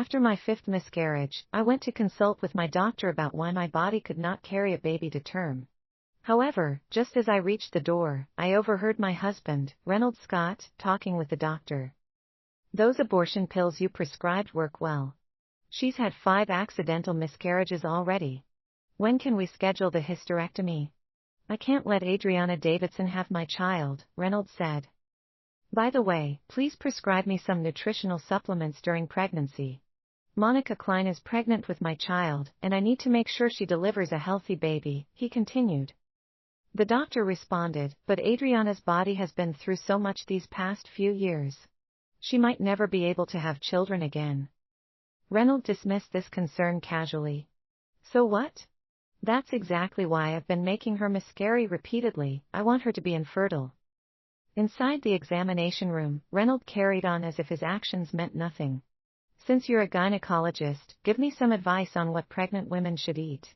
After my 5th miscarriage, I went to consult with my doctor about why my body could not carry a baby to term. However, just as I reached the door, I overheard my husband, Reynold Scott, talking with the doctor. Those abortion pills you prescribed work well. She's had 5 accidental miscarriages already. When can we schedule the hysterectomy? I can't let Adrianna Davidson have my child, Reynold said. By the way, please prescribe me some nutritional supplements during pregnancy. Monica Klein is pregnant with my child, and I need to make sure she delivers a healthy baby, he continued. The doctor responded, but Adrianna's body has been through so much these past few years. She might never be able to have children again. Reynold dismissed this concern casually. So what? That's exactly why I've been making her miscarry repeatedly. I want her to be infertile. Inside the examination room, Reynold carried on as if his actions meant nothing. Since you're a gynecologist, give me some advice on what pregnant women should eat.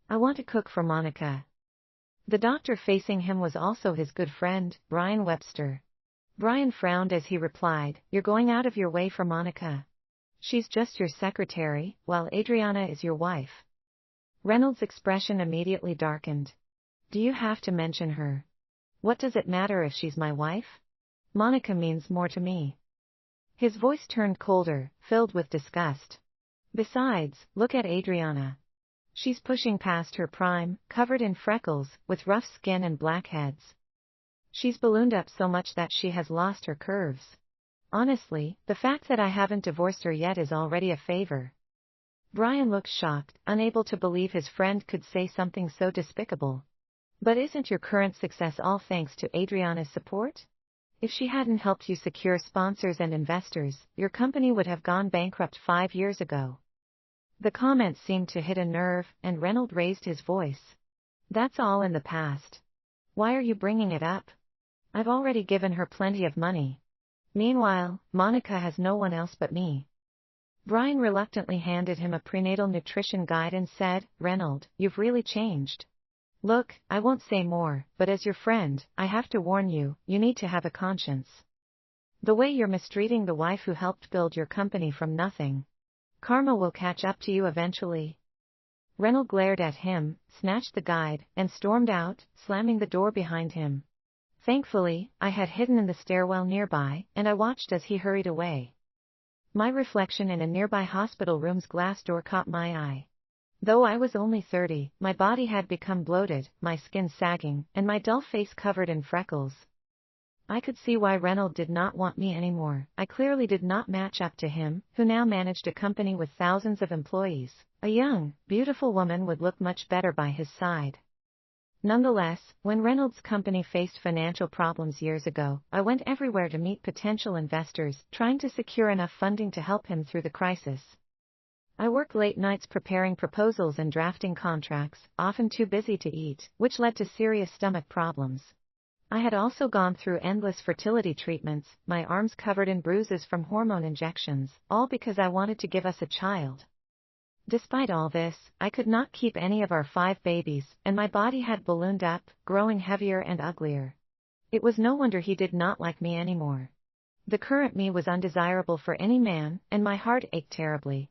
I want to cook for Monica. The doctor facing him was also his good friend, Brian Webster. Brian frowned as he replied, "You're going out of your way for Monica. She's just your secretary, while Adrianna is your wife." Reynold's expression immediately darkened. "Do you have to mention her? What does it matter if she's my wife? Monica means more to me." His voice turned colder, filled with disgust. "Besides, look at Adrianna. She's pushing past her prime, covered in freckles, with rough skin and blackheads. She's ballooned up so much that she has lost her curves. Honestly, the fact that I haven't divorced her yet is already a favor." Brian looked shocked, unable to believe his friend could say something so despicable. "But isn't your current success all thanks to Adrianna's support? If she hadn't helped you secure sponsors and investors, your company would have gone bankrupt 5 years ago." The comment seemed to hit a nerve, and Reynold raised his voice. "That's all in the past. Why are you bringing it up? I've already given her plenty of money. Meanwhile, Monica has no one else but me." Brian reluctantly handed him a prenatal nutrition guide and said, "Reynold, you've really changed. Look, I won't say more, but as your friend, I have to warn you, you need to have a conscience. The way you're mistreating the wife who helped build your company from nothing. Karma will catch up to you eventually." Reynold glared at him, snatched the guide, and stormed out, slamming the door behind him. Thankfully, I had hidden in the stairwell nearby, and I watched as he hurried away. My reflection in a nearby hospital room's glass door caught my eye. Though I was only 30, my body had become bloated, my skin sagging, and my dull face covered in freckles. I could see why Reynold did not want me anymore. I clearly did not match up to him, who now managed a company with thousands of employees. A young, beautiful woman would look much better by his side. Nonetheless, when Reynolds' company faced financial problems years ago, I went everywhere to meet potential investors, trying to secure enough funding to help him through the crisis. I worked late nights preparing proposals and drafting contracts, often too busy to eat, which led to serious stomach problems. I had also gone through endless fertility treatments, my arms covered in bruises from hormone injections, all because I wanted to give us a child. Despite all this, I could not keep any of our 5 babies, and my body had ballooned up, growing heavier and uglier. It was no wonder he did not like me anymore. The current me was undesirable for any man, and my heart ached terribly.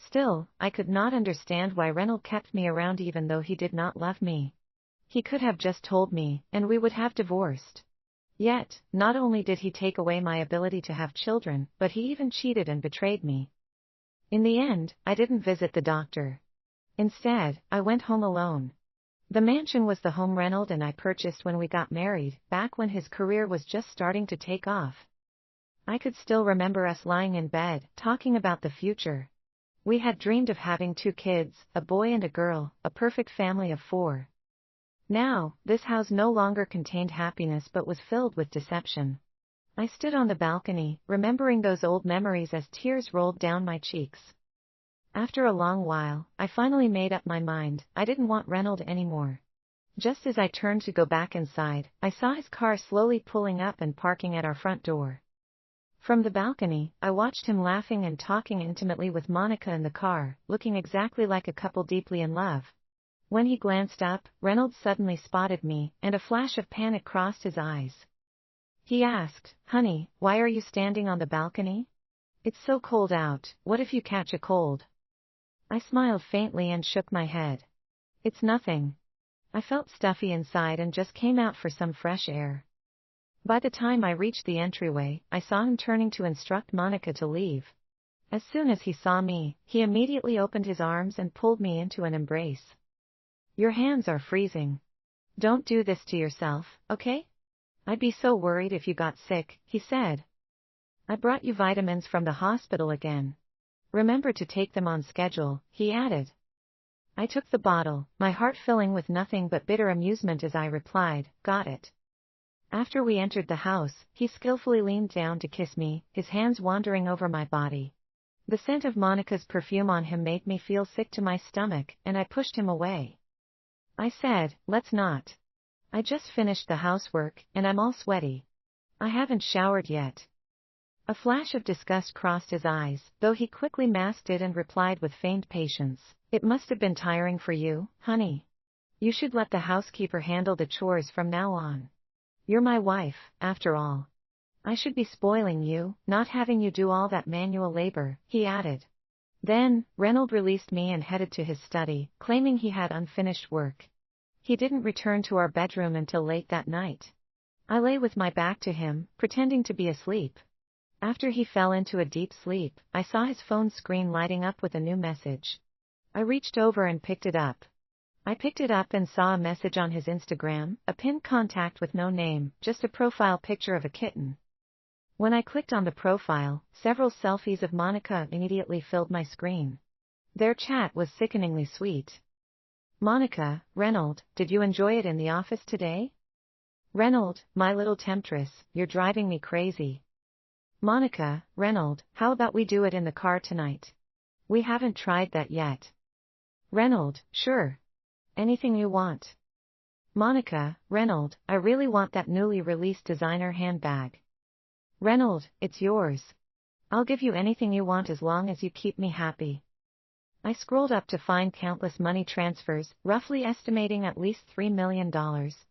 Still, I could not understand why Reynold kept me around even though he did not love me. He could have just told me, and we would have divorced. Yet, not only did he take away my ability to have children, but he even cheated and betrayed me. In the end, I didn't visit the doctor. Instead, I went home alone. The mansion was the home Reynold and I purchased when we got married, back when his career was just starting to take off. I could still remember us lying in bed, talking about the future. We had dreamed of having 2 kids, a boy and a girl, a perfect family of 4. Now, this house no longer contained happiness but was filled with deception. I stood on the balcony, remembering those old memories as tears rolled down my cheeks. After a long while, I finally made up my mind. I didn't want Reynold anymore. Just as I turned to go back inside, I saw his car slowly pulling up and parking at our front door. From the balcony, I watched him laughing and talking intimately with Monica in the car, looking exactly like a couple deeply in love. When he glanced up, Reynold suddenly spotted me, and a flash of panic crossed his eyes. He asked, "Honey, why are you standing on the balcony? It's so cold out, what if you catch a cold? I smiled faintly and shook my head. It's nothing. I felt stuffy inside and just came out for some fresh air. By the time I reached the entryway, I saw him turning to instruct Monica to leave. As soon as he saw me, he immediately opened his arms and pulled me into an embrace. Your hands are freezing. Don't do this to yourself, okay? I'd be so worried if you got sick, he said. I brought you vitamins from the hospital again. Remember to take them on schedule, he added. I took the bottle, my heart filling with nothing but bitter amusement as I replied, got it. After we entered the house, he skillfully leaned down to kiss me, his hands wandering over my body. The scent of Monica's perfume on him made me feel sick to my stomach, and I pushed him away. I said, let's not. I just finished the housework, and I'm all sweaty. I haven't showered yet. A flash of disgust crossed his eyes, though he quickly masked it and replied with feigned patience, it must have been tiring for you, honey. You should let the housekeeper handle the chores from now on. You're my wife, after all. I should be spoiling you, not having you do all that manual labor, he added. Then, Reynold released me and headed to his study, claiming he had unfinished work. He didn't return to our bedroom until late that night. I lay with my back to him, pretending to be asleep. After he fell into a deep sleep, I saw his phone screen lighting up with a new message. I reached over and picked it up. I picked it up and saw a message on his Instagram, a pinned contact with no name, just a profile picture of a kitten. When I clicked on the profile, several selfies of Monica immediately filled my screen. Their chat was sickeningly sweet. Monica, Reynold, did you enjoy it in the office today? Reynold, my little temptress, you're driving me crazy. Monica, Reynold, how about we do it in the car tonight? We haven't tried that yet. Reynold, sure. Anything you want. Monica, Reynold, I really want that newly released designer handbag. Reynold, it's yours. I'll give you anything you want as long as you keep me happy. I scrolled up to find countless money transfers, roughly estimating at least $3 million,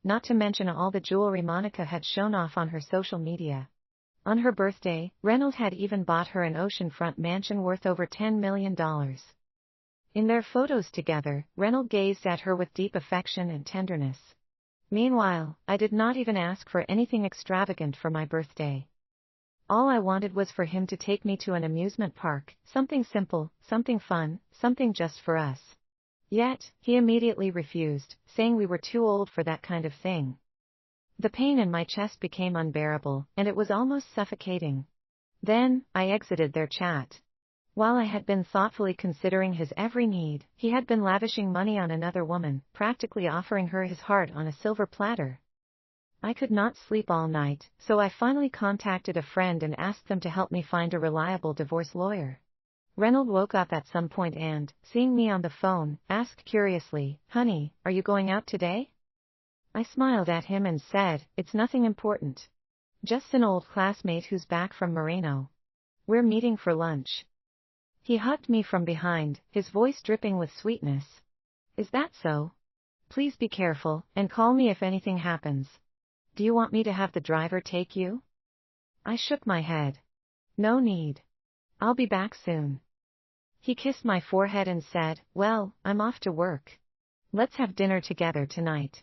not to mention all the jewelry Monica had shown off on her social media. On her birthday, Reynold had even bought her an oceanfront mansion worth over $10 million. In their photos together, Reynold gazed at her with deep affection and tenderness. Meanwhile, I did not even ask for anything extravagant for my birthday. All I wanted was for him to take me to an amusement park, something simple, something fun, something just for us. Yet, he immediately refused, saying we were too old for that kind of thing. The pain in my chest became unbearable, and it was almost suffocating. Then, I exited their chat. While I had been thoughtfully considering his every need, he had been lavishing money on another woman, practically offering her his heart on a silver platter. I could not sleep all night, so I finally contacted a friend and asked them to help me find a reliable divorce lawyer. Reynold woke up at some point and, seeing me on the phone, asked curiously, "Honey, are you going out today?" I smiled at him and said, "It's nothing important. Just an old classmate who's back from Reynold. We're meeting for lunch." He hugged me from behind, his voice dripping with sweetness. "Is that so? Please be careful, and call me if anything happens. Do you want me to have the driver take you?" I shook my head. "No need. I'll be back soon." He kissed my forehead and said, "Well, I'm off to work. Let's have dinner together tonight."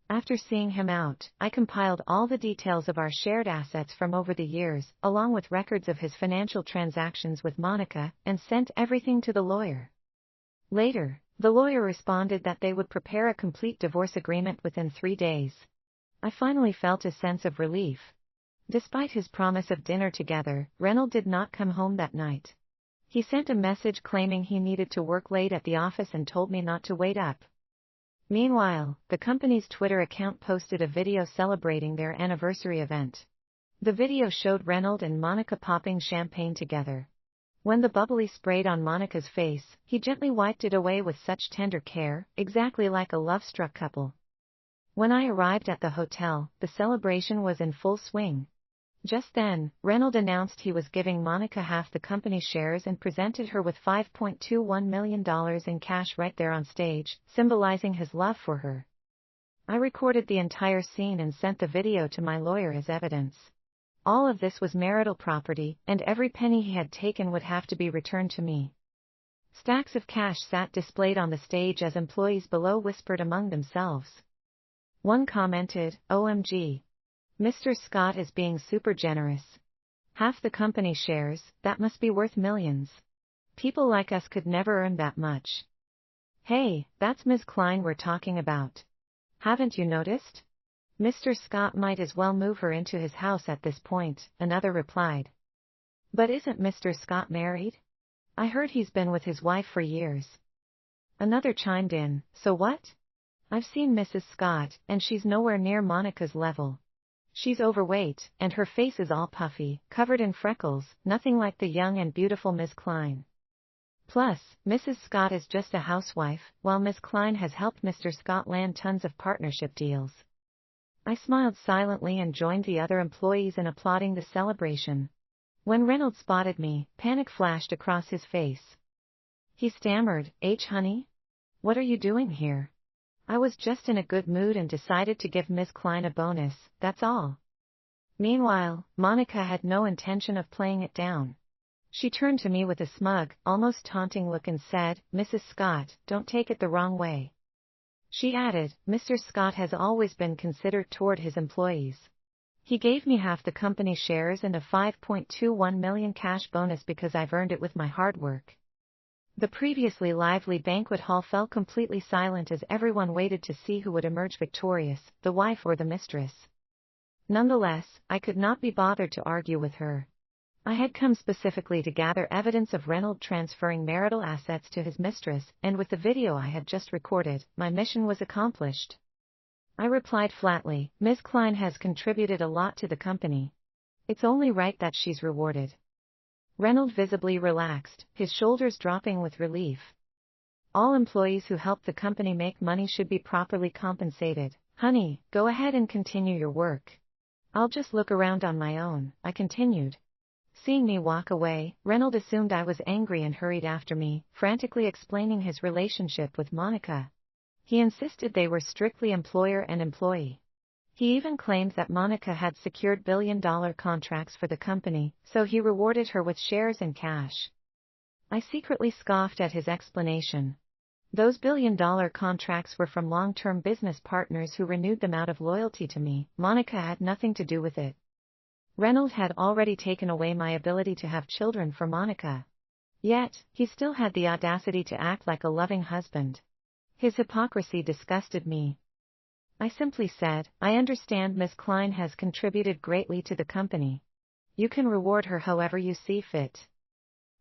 After seeing him out, I compiled all the details of our shared assets from over the years, along with records of his financial transactions with Monica, and sent everything to the lawyer. Later, the lawyer responded that they would prepare a complete divorce agreement within 3 days. I finally felt a sense of relief. Despite his promise of dinner together, Reynold did not come home that night. He sent a message claiming he needed to work late at the office and told me not to wait up. Meanwhile, the company's Twitter account posted a video celebrating their anniversary event. The video showed Reynold and Monica popping champagne together. When the bubbly sprayed on Monica's face, he gently wiped it away with such tender care, exactly like a love-struck couple. When I arrived at the hotel, the celebration was in full swing. Just then, Reynold announced he was giving Monica half the company's shares and presented her with $5.21 million in cash right there on stage, symbolizing his love for her. I recorded the entire scene and sent the video to my lawyer as evidence. All of this was marital property, and every penny he had taken would have to be returned to me. Stacks of cash sat displayed on the stage as employees below whispered among themselves. One commented, "OMG. Mr. Scott is being super generous. Half the company shares, that must be worth millions. People like us could never earn that much." "Hey, that's Ms. Klein we're talking about. Haven't you noticed? Mr. Scott might as well move her into his house at this point," another replied. "But isn't Mr. Scott married? I heard he's been with his wife for years." Another chimed in, "So what? I've seen Mrs. Scott, and she's nowhere near Monica's level. She's overweight, and her face is all puffy, covered in freckles, nothing like the young and beautiful Miss Klein. Plus, Mrs. Scott is just a housewife, while Miss Klein has helped Mr. Scott land tons of partnership deals." I smiled silently and joined the other employees in applauding the celebration. When Reynold spotted me, panic flashed across his face. He stammered, "Honey? What are you doing here?" I was just in a good mood and decided to give Miss Klein a bonus, that's all. Meanwhile, Monica had no intention of playing it down. She turned to me with a smug, almost taunting look and said, "Mrs. Scott, don't take it the wrong way." She added, "Mr. Scott has always been considerate toward his employees. He gave me half the company shares and a $5.21 million cash bonus because I've earned it with my hard work." The previously lively banquet hall fell completely silent as everyone waited to see who would emerge victorious, the wife or the mistress. Nonetheless, I could not be bothered to argue with her. I had come specifically to gather evidence of Reynold transferring marital assets to his mistress, and with the video I had just recorded, my mission was accomplished. I replied flatly, "Ms. Klein has contributed a lot to the company. It's only right that she's rewarded." Reynold visibly relaxed, his shoulders dropping with relief. "All employees who help the company make money should be properly compensated. Honey, go ahead and continue your work. I'll just look around on my own," I continued. Seeing me walk away, Reynold assumed I was angry and hurried after me, frantically explaining his relationship with Monica. He insisted they were strictly employer and employee. He even claimed that Monica had secured billion-dollar contracts for the company, so he rewarded her with shares and cash. I secretly scoffed at his explanation. Those billion-dollar contracts were from long-term business partners who renewed them out of loyalty to me. Monica had nothing to do with it. Reynold had already taken away my ability to have children for Monica. Yet, he still had the audacity to act like a loving husband. His hypocrisy disgusted me. I simply said, "I understand Miss Klein has contributed greatly to the company. You can reward her however you see fit."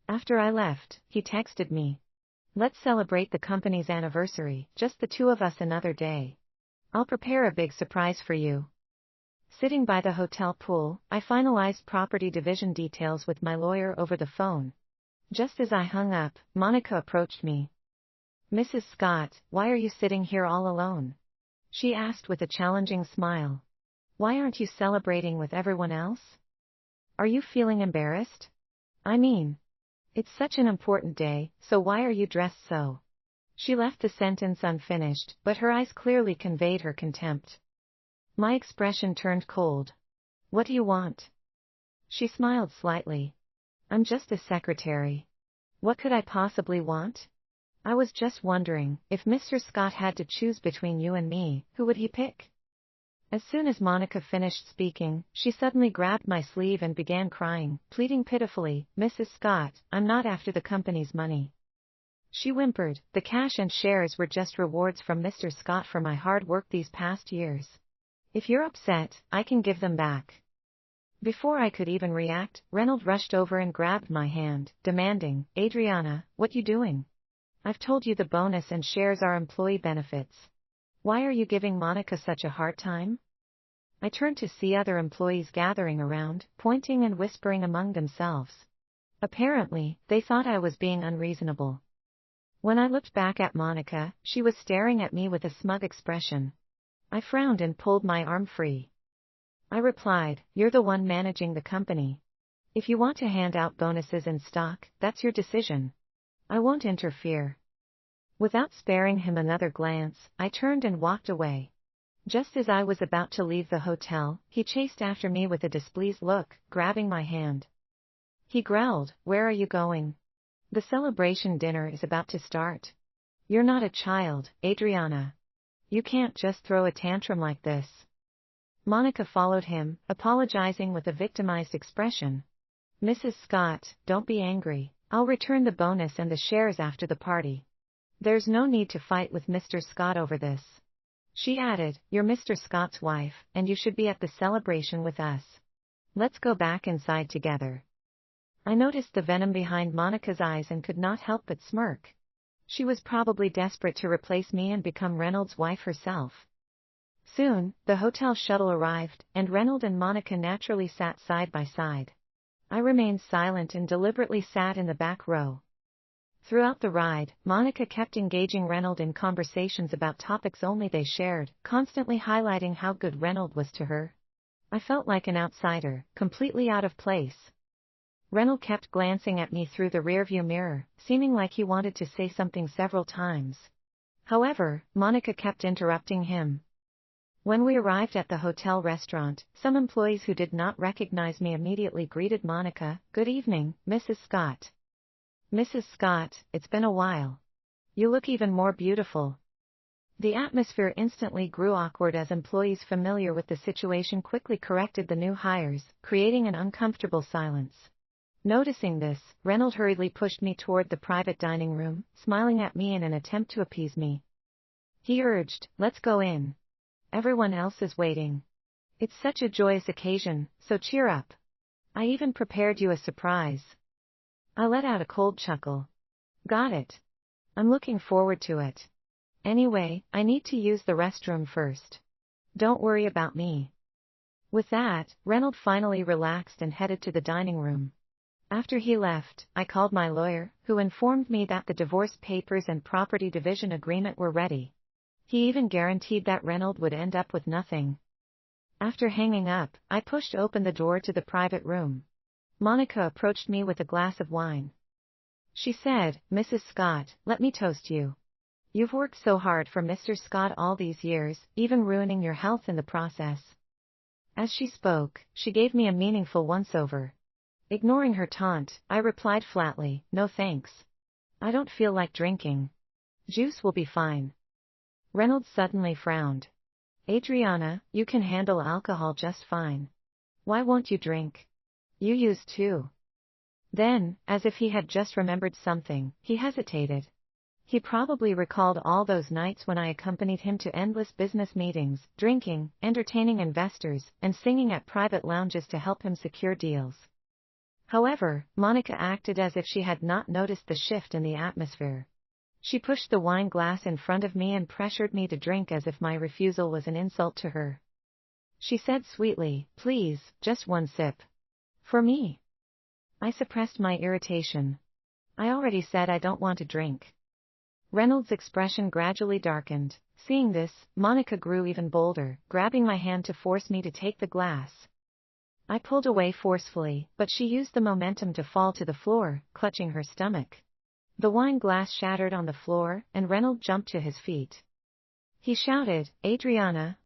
After I left, he texted me, "Let's celebrate the company's anniversary, just the two of us another day. I'll prepare a big surprise for you." Sitting by the hotel pool, I finalized property division details with my lawyer over the phone. Just as I hung up, Monica approached me. "Mrs. Scott, why are you sitting here all alone?" she asked with a challenging smile. "Why aren't you celebrating with everyone else? Are you feeling embarrassed? I mean, it's such an important day, so why are you dressed so?" She left the sentence unfinished, but her eyes clearly conveyed her contempt. My expression turned cold. "What do you want?" She smiled slightly. "I'm just a secretary. What could I possibly want? I was just wondering, if Mr. Scott had to choose between you and me, who would he pick?" As soon as Monica finished speaking, she suddenly grabbed my sleeve and began crying, pleading pitifully, "Mrs. Scott, I'm not after the company's money." She whimpered, "The cash and shares were just rewards from Mr. Scott for my hard work these past years. If you're upset, I can give them back." Before I could even react, Reynold rushed over and grabbed my hand, demanding, "Adrianna, what you doing? I've told you the bonus and shares are employee benefits. Why are you giving Monica such a hard time?" I turned to see other employees gathering around, pointing and whispering among themselves. Apparently, they thought I was being unreasonable. When I looked back at Monica, she was staring at me with a smug expression. I frowned and pulled my arm free. I replied, "You're the one managing the company. If you want to hand out bonuses in stock, that's your decision. I won't interfere." Without sparing him another glance, I turned and walked away. Just as I was about to leave the hotel, he chased after me with a displeased look, grabbing my hand. He growled, "Where are you going? The celebration dinner is about to start. You're not a child, Adrianna. You can't just throw a tantrum like this." Monica followed him, apologizing with a victimized expression. "Mrs. Scott, don't be angry. I'll return the bonus and the shares after the party. There's no need to fight with Mr. Scott over this." She added, "You're Mr. Scott's wife, and you should be at the celebration with us. Let's go back inside together." I noticed the venom behind Monica's eyes and could not help but smirk. She was probably desperate to replace me and become Reynold's wife herself. Soon, the hotel shuttle arrived, and Reynold and Monica naturally sat side by side. I remained silent and deliberately sat in the back row. Throughout the ride, Monica kept engaging Reynold in conversations about topics only they shared, constantly highlighting how good Reynold was to her. I felt like an outsider, completely out of place. Reynold kept glancing at me through the rearview mirror, seeming like he wanted to say something several times. However, Monica kept interrupting him. When we arrived at the hotel restaurant, some employees who did not recognize me immediately greeted Monica, "Good evening, Mrs. Scott." "Mrs. Scott, it's been a while. You look even more beautiful." The atmosphere instantly grew awkward as employees familiar with the situation quickly corrected the new hires, creating an uncomfortable silence. Noticing this, Reynold hurriedly pushed me toward the private dining room, smiling at me in an attempt to appease me. He urged, "Let's go in. Everyone else is waiting. It's such a joyous occasion, so cheer up. I even prepared you a surprise." I let out a cold chuckle. "Got it. I'm looking forward to it. Anyway, I need to use the restroom first. Don't worry about me." With that, Reynold finally relaxed and headed to the dining room. After he left, I called my lawyer, who informed me that the divorce papers and property division agreement were ready. He even guaranteed that Reynold would end up with nothing. After hanging up, I pushed open the door to the private room. Monica approached me with a glass of wine. She said, "Mrs. Scott, let me toast you. You've worked so hard for Mr. Scott all these years, even ruining your health in the process." As she spoke, she gave me a meaningful once-over. Ignoring her taunt, I replied flatly, "No thanks. I don't feel like drinking. Juice will be fine." Reynold suddenly frowned. "Adrianna, you can handle alcohol just fine. Why won't you drink? You used to." Then, as if he had just remembered something, he hesitated. He probably recalled all those nights when I accompanied him to endless business meetings, drinking, entertaining investors, and singing at private lounges to help him secure deals. However, Monica acted as if she had not noticed the shift in the atmosphere. She pushed the wine glass in front of me and pressured me to drink as if my refusal was an insult to her. She said sweetly, "Please, just one sip. For me." I suppressed my irritation. "I already said I don't want to drink." Reynold's expression gradually darkened. Seeing this, Monica grew even bolder, grabbing my hand to force me to take the glass. I pulled away forcefully, but she used the momentum to fall to the floor, clutching her stomach. The wine glass shattered on the floor, and Reynold jumped to his feet. He shouted, "Adrianna,